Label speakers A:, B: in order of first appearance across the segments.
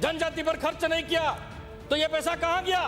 A: जनजाति पर खर्च नहीं किया तो ये पैसा कहां गया?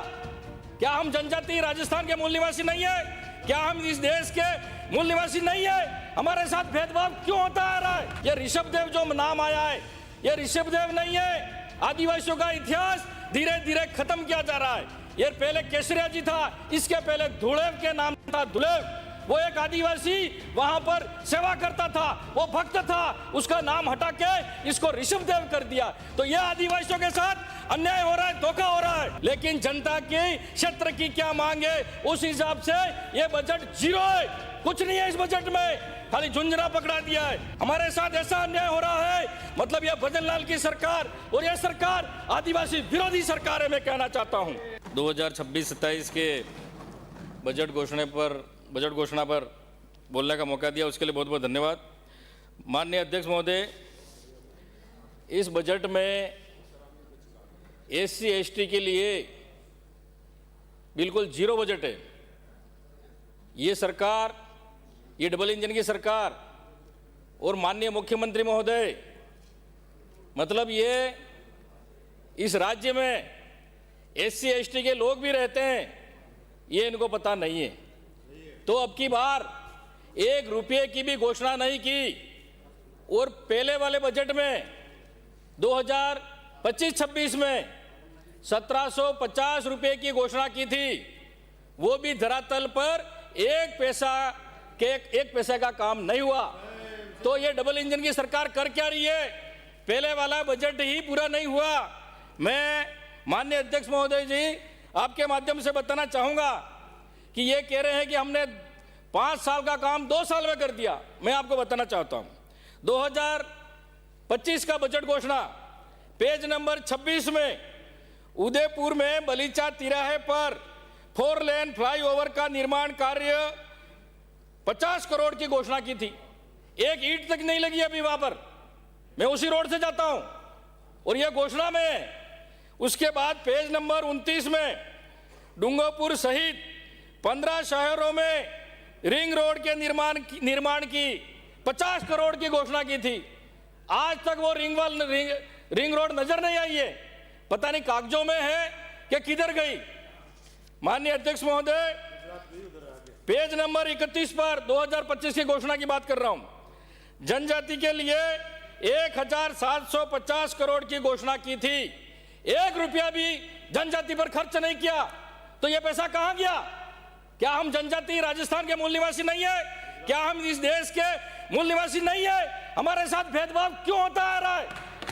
A: क्या हम जनजाति राजस्थान के मूल निवासी नहीं है? क्या हम इस देश के मूल निवासी नहीं है? हमारे साथ भेदभाव क्यों होता आ रहा है? ये ऋषभदेव जो नाम आया है, ये ऋषभदेव नहीं है। आदिवासियों का इतिहास धीरे धीरे खत्म किया जा रहा है। ये पहले केसरिया जी था, इसके पहले धुलेव के नाम था धुलेव। वो एक आदिवासी वहां पर सेवा करता था, वो भक्त था, उसका नाम हटा के इसको ऋषभदेव कर दिया। तो ये आदिवासियों के साथ अन्याय हो रहा है, धोखा हो रहा है। लेकिन जनता की क्षेत्र की क्या मांग है, उस हिसाब से ये बजट जीरो है, कुछ नहीं है इस बजट में, खाली झुंझुना पकड़ा दिया है। हमारे साथ ऐसा अन्याय हो रहा है, मतलब ये भजन लाल की सरकार और यह सरकार आदिवासी विरोधी सरकार है, मैं कहना चाहता हूं। 2026-27 के बजट घोषणा पर बोलने का मौका दिया, उसके लिए बहुत बहुत धन्यवाद। माननीय अध्यक्ष महोदय, इस बजट में SC/ST के लिए बिल्कुल जीरो बजट है। ये सरकार, ये डबल इंजन की सरकार और माननीय मुख्यमंत्री महोदय, मतलब ये इस राज्य में SC/ST के लोग भी रहते हैं, ये इनको पता नहीं है। तो अब की बार 1 रुपये की भी घोषणा नहीं की और पहले वाले बजट में 2025-26 में 1750 रुपये की घोषणा की थी, वो भी धरातल पर एक पैसा का काम नहीं हुआ। तो ये डबल इंजन की सरकार कर क्या रही है? पहले वाला बजट ही पूरा नहीं हुआ। मैं माननीय अध्यक्ष महोदय जी, आपके माध्यम से बताना चाहूंगा कि ये कह रहे हैं कि हमने 5 साल का काम 2 साल में कर दिया। मैं आपको बताना चाहता हूं, 2025 का बजट घोषणा पेज नंबर 26 में उदयपुर में बलीचा तिराहे पर 4 लेन फ्लाईओवर का निर्माण कार्य 50 करोड़ की घोषणा की थी। एक ईंट तक नहीं लगी अभी वहां पर, मैं उसी रोड से जाता हूं और यह घोषणा में है। उसके बाद पेज नंबर 29 में डूंगरपुर सहित 15 शहरों में रिंग रोड के निर्माण की 50 करोड़ की घोषणा की थी। आज तक वो रिंग रोड नजर नहीं आई है, पता नहीं कागजों में है कि किधर गई। माननीय अध्यक्ष महोदय, पेज नंबर 31 पर 2025 की घोषणा की बात कर रहा हूं। जनजाति के लिए 1750 करोड़ की घोषणा की थी। 1 रुपया भी जनजाति पर खर्च नहीं किया तो यह पैसा कहां गया? क्या हम जनजाति राजस्थान के मूल निवासी नहीं है? क्या हम इस देश के मूल निवासी नहीं है? हमारे साथ भेदभाव क्यों होता आ रहा है?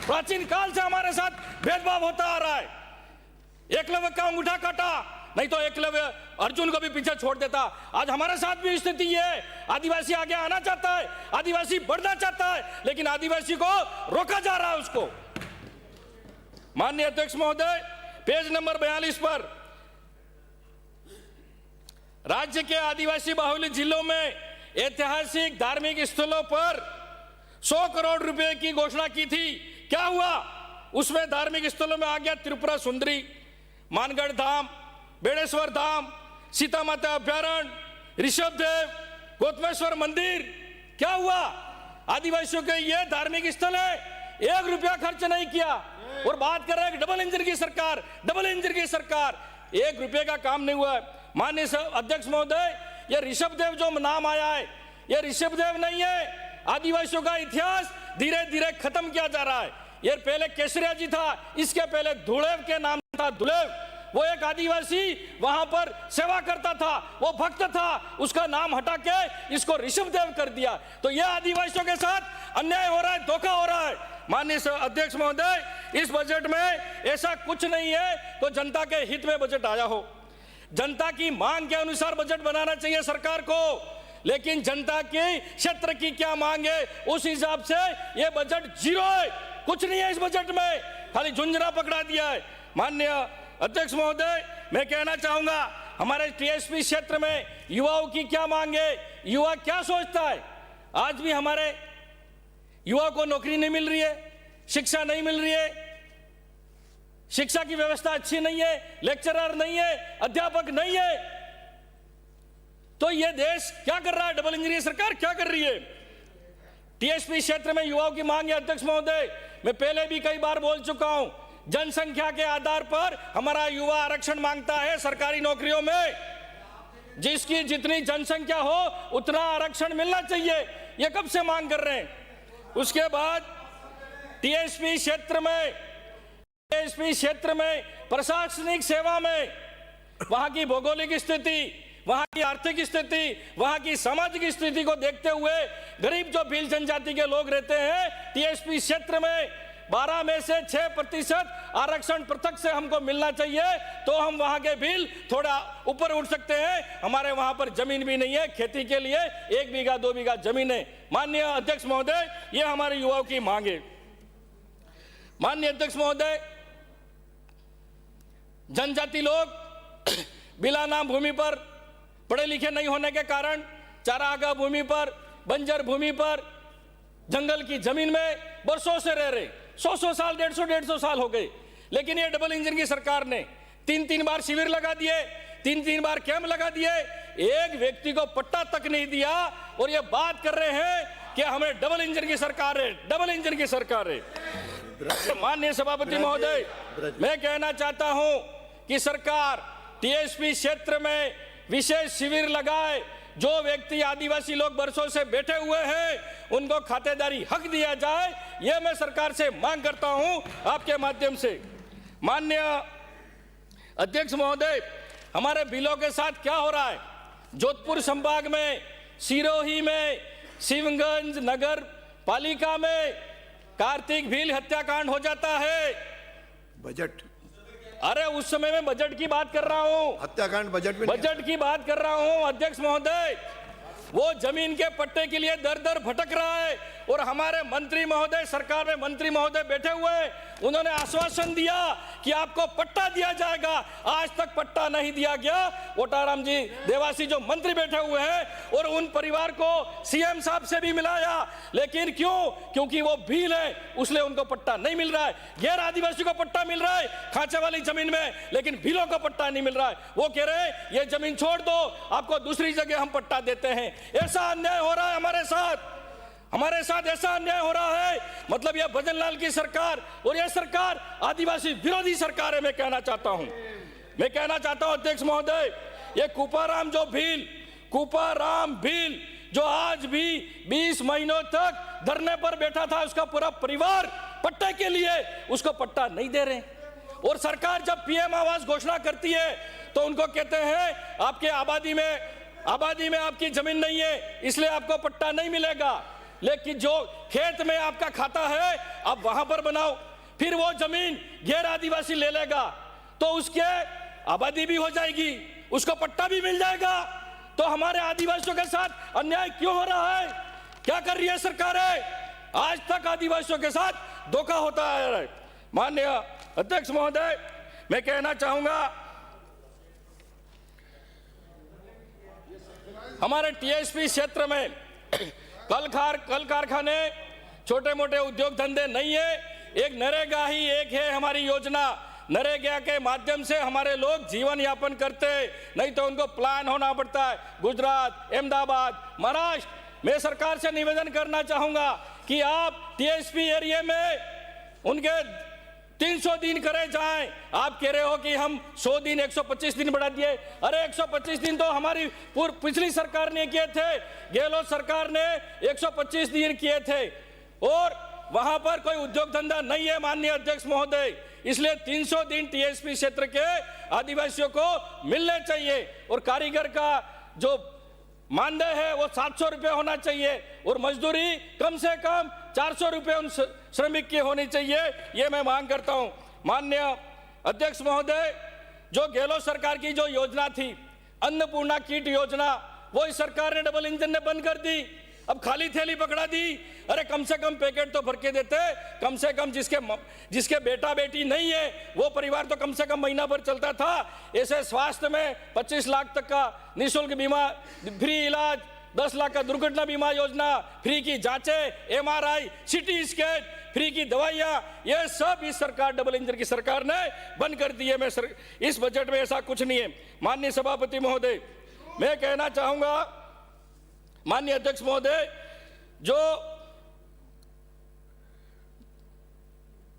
A: प्राचीन काल से हमारे साथ भेदभाव होता आ रहा है। एकलव्य का अंगूठा काटा, नहीं तो एकलव्य अर्जुन को भी पीछे छोड़ देता। आज हमारे साथ भी स्थिति ये है। आदिवासी आगे आना चाहता है, आदिवासी बढ़ना चाहता है, लेकिन आदिवासी को रोका जा रहा है उसको। माननीय अध्यक्ष महोदय, पेज नंबर 42 पर राज्य के आदिवासी बाहुल्य जिलों में ऐतिहासिक धार्मिक स्थलों पर 100 करोड़ रुपए की घोषणा की थी। क्या हुआ? उसमें धार्मिक स्थलों में आ गया त्रिपुरा सुंदरी, मानगढ़ धाम, बेड़ेश्वर धाम, सीता माता अभ्यारण्य, ऋषभदेव, गौतमेश्वर मंदिर। क्या हुआ? आदिवासियों के ये धार्मिक स्थल है, 1 रुपया खर्च नहीं किया और बात कर रहे हैं डबल इंजन की सरकार, डबल इंजन की सरकार। 1 रुपये का काम नहीं हुआ। माननीय अध्यक्ष महोदय, ये ऋषभदेव जो नाम आया है, ये ऋषभदेव नहीं है। आदिवासियों का इतिहास धीरे धीरे खत्म किया जा रहा है। ये पहले केसरिया जी था, इसके पहले धुलेव के नाम था धुलेव। वो एक आदिवासी वहां पर सेवा करता था, वो भक्त था, उसका नाम हटा के इसको ऋषभदेव कर दिया। तो ये आदिवासियों के साथ अन्याय हो रहा है, धोखा हो रहा है। माननीय अध्यक्ष महोदय, इस बजट में ऐसा कुछ नहीं है तो जनता के हित में बजट आया हो। जनता की मांग के अनुसार बजट बनाना चाहिए सरकार को, लेकिन जनता की क्षेत्र की क्या मांग है, उस हिसाब से ये बजट जीरो है, कुछ नहीं है इस बजट में, खाली झुंझुना पकड़ा दिया है। माननीय अध्यक्ष महोदय, मैं कहना चाहूंगा, हमारे TSP क्षेत्र में युवाओं की क्या मांग है, युवा क्या सोचता है? आज भी हमारे युवाओं को नौकरी नहीं मिल रही है, शिक्षा नहीं मिल रही है, शिक्षा की व्यवस्था अच्छी नहीं है, लेक्चरर नहीं है, अध्यापक नहीं है। तो यह देश क्या कर रहा है? डबल इंजन की सरकार क्या कर रही है? TSP क्षेत्र में युवाओं की मांग है। अध्यक्ष महोदय, मैं पहले भी कई बार बोल चुका हूं, जनसंख्या के आधार पर हमारा युवा आरक्षण मांगता है सरकारी नौकरियों में। जिसकी जितनी जनसंख्या हो उतना आरक्षण मिलना चाहिए, ये कब से मांग कर रहे हैं। उसके बाद टीएसपी क्षेत्र में प्रशासनिक सेवा में वहां की भौगोलिक स्थिति, वहां की आर्थिक स्थिति, वहां की सामाजिक स्थिति को देखते हुए गरीब जो भील जनजाति के लोग रहते हैं, टीएसपी क्षेत्र में 12 में से 6% आरक्षण पृथक से हमको मिलना चाहिए, तो हम वहां के भील थोड़ा ऊपर उठ सकते हैं। हमारे वहां पर जमीन भी नहीं है खेती के लिए, 1 बीघा 2 बीघा जमीन है। माननीय अध्यक्ष महोदय, ये हमारे युवाओं की मांग है। माननीय अध्यक्ष महोदय, जनजाति लोग बिला नाम भूमि पर, पढ़े लिखे नहीं होने के कारण चारागाह भूमि पर, बंजर भूमि पर, जंगल की जमीन में बरसों से रह रहे, 100 साल, 150 साल हो गए। लेकिन ये डबल इंजन की सरकार ने 3 बार शिविर लगा दिए, 3 बार कैंप लगा दिए, एक व्यक्ति को पट्टा तक नहीं दिया, और ये बात कर रहे हैं कि हमें डबल इंजन की सरकार है, डबल इंजन की सरकार है। माननीय सभापति महोदय, मैं कहना चाहता हूं कि सरकार टीएसपी क्षेत्र में विशेष शिविर लगाए। जो व्यक्ति आदिवासी लोग बरसों से बैठे हुए हैं उनको खातेदारी हक दिया जाए, यह मैं सरकार से मांग करता हूं आपके माध्यम से। माननीय अध्यक्ष महोदय, हमारे भीलों के साथ क्या हो रहा है। जोधपुर संभाग में, सिरोही में, शिवगंज नगर पालिका में कार्तिक भील हत्याकांड हो जाता है।
B: बजट,
A: अरे उस समय में बजट की बात कर रहा हूं,
B: हत्याकांड बजट
A: की बात कर रहा हूं। अध्यक्ष महोदय, वो जमीन के पट्टे के लिए दर दर भटक रहा है, और हमारे मंत्री महोदय, सरकार में मंत्री महोदय बैठे हुए हैं, उन्होंने आश्वासन दिया कि आपको पट्टा दिया जाएगा। आज तक पट्टा नहीं दिया गया। ओटाराम जी देवासी जो मंत्री बैठे हुए हैं, और उन परिवार को सीएम साहब से भी मिलाया, लेकिन क्यों? क्योंकि वो भील है, इसलिए उनको पट्टा नहीं मिल रहा है। गैर आदिवासी को पट्टा मिल रहा है खांचे वाली जमीन में, लेकिन भीलों को पट्टा नहीं मिल रहा है। वो कह रहे हैं ये जमीन छोड़ दो, आपको दूसरी जगह हम पट्टा देते हैं। ऐसा अन्याय हो रहा है हमारे साथ ऐसा अन्याय हो रहा है। मतलब यह भजनलाल की सरकार, और यह सरकार आदिवासी विरोधी सरकार है। मैं कहना चाहता हूं अध्यक्ष महोदय, ये कुपाराम भील जो आज भी 20 महीनों तक धरने पर बैठा था, उसका पूरा परिवार पट्टे के लिए उसको पट्टा नहीं दे रहे। और सरकार जब पीएम आवास घोषणा करती है तो उनको कहते हैं आपके आबादी में आपकी जमीन नहीं है, इसलिए आपको पट्टा नहीं मिलेगा। लेकिन जो खेत में आपका खाता है आप वहां पर बनाओ, फिर वो जमीन गैर आदिवासी ले लेगा तो उसके आबादी भी हो जाएगी, उसको पट्टा भी मिल जाएगा। तो हमारे आदिवासियों के साथ अन्याय क्यों हो रहा है? क्या कर रही है सरकारें? आज तक आदिवासियों के साथ धोखा होता है। माननीय अध्यक्ष महोदय, मैं कहना चाहूंगा, हमारे टीएसपी क्षेत्र में कल कारखाने, छोटे मोटे उद्योग धंधे नहीं है। एक नरेगा ही एक है हमारी योजना। नरेगा के माध्यम से हमारे लोग जीवन यापन करते, नहीं तो उनको प्लान होना पड़ता है गुजरात, अहमदाबाद, महाराष्ट्र। मैं सरकार से निवेदन करना चाहूंगा कि आप टीएसपी एरिया में उनके 300 दिन करे जाएं। आप कह रहे हो कि हम 100 दिन 125 दिन बढ़ा दिए। अरे 125 दिन तो हमारी पिछली सरकार ने किए थे, गहलोत सरकार ने 125 दिन किए थे, और वहां पर कोई उद्योग धंधा नहीं है माननीय अध्यक्ष महोदय। इसलिए 300 दिन टीएसपी क्षेत्र के आदिवासियों को मिलने चाहिए, और कारीगर का जो मानदेय है वो 700 रुपये होना चाहिए, और मजदूरी कम से कम 400 रुपये उन श्रमिक की होनी चाहिए। ये मैं मांग करता हूं। माननीय अध्यक्ष महोदय, जो गहलोत सरकार की जो योजना थी अन्नपूर्णा किट योजना, वो इस सरकार ने डबल इंजन ने बंद कर दी। अब खाली थैली पकड़ा दी। अरे कम से कम पैकेट तो भर के देते, कम से कम जिसके बेटा बेटी नहीं है वो परिवार तो कम से कम महीना भर चलता था। ऐसे स्वास्थ्य में 25 लाख तक का निःशुल्क बीमा, फ्री इलाज, 10 लाख का दुर्घटना बीमा योजना, फ्री की जांचें, एमआरआई, सिटी स्कैन, फ्री की दवाइयां, ये सब इस सरकार डबल इंजन की सरकार ने बंद कर दी है। इस बजट में ऐसा कुछ नहीं है। माननीय सभापति महोदय, मैं कहना चाहूंगा, माननीय अध्यक्ष महोदय, जो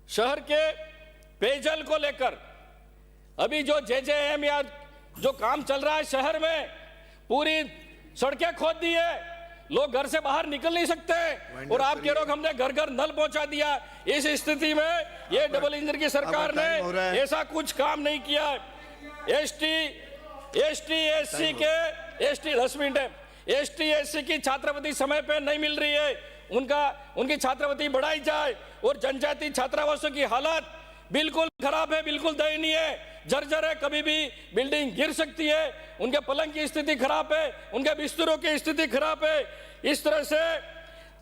A: शहर के पेयजल को लेकर अभी जो जेजेएम या जो काम चल रहा है शहर में, पूरी सड़कें खोद दी है, लोग घर से बाहर निकल नहीं सकते, और आप कह रहे हो हमने घर घर नल पहुंचा दिया। इस स्थिति में ये डबल इंजन की सरकार ने ऐसा कुछ काम नहीं किया है। एसटी एससी की छात्रवृत्ति समय पे नहीं मिल रही है, उनकी छात्रवृत्ति बढ़ाई जाए। और जनजाति छात्रावासों की हालत बिल्कुल खराब है, बिल्कुल दयनीय है, जर्जर है, कभी भी बिल्डिंग गिर सकती है, उनके पलंग की स्थिति खराब है, उनके बिस्तरों की स्थिति खराब है। इस तरह से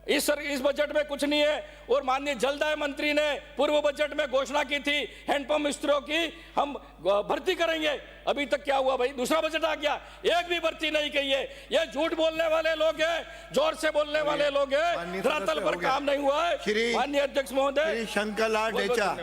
A: इस बजट में कुछ नहीं है। और माननीय जलदाय मंत्री ने पूर्व बजट में घोषणा की थी हैंडपंप मिस्त्रियों की हम भर्ती करेंगे, अभी तक क्या हुआ भाई? दूसरा बजट आ गया, एक भी भर्ती नहीं की है। ये झूठ बोलने वाले लोग हैं, जोर से बोलने वाले लोग हैं, धरातल पर काम नहीं हुआ है। माननीय अध्यक्ष महोदय,
B: शंकर लाल ढेचा।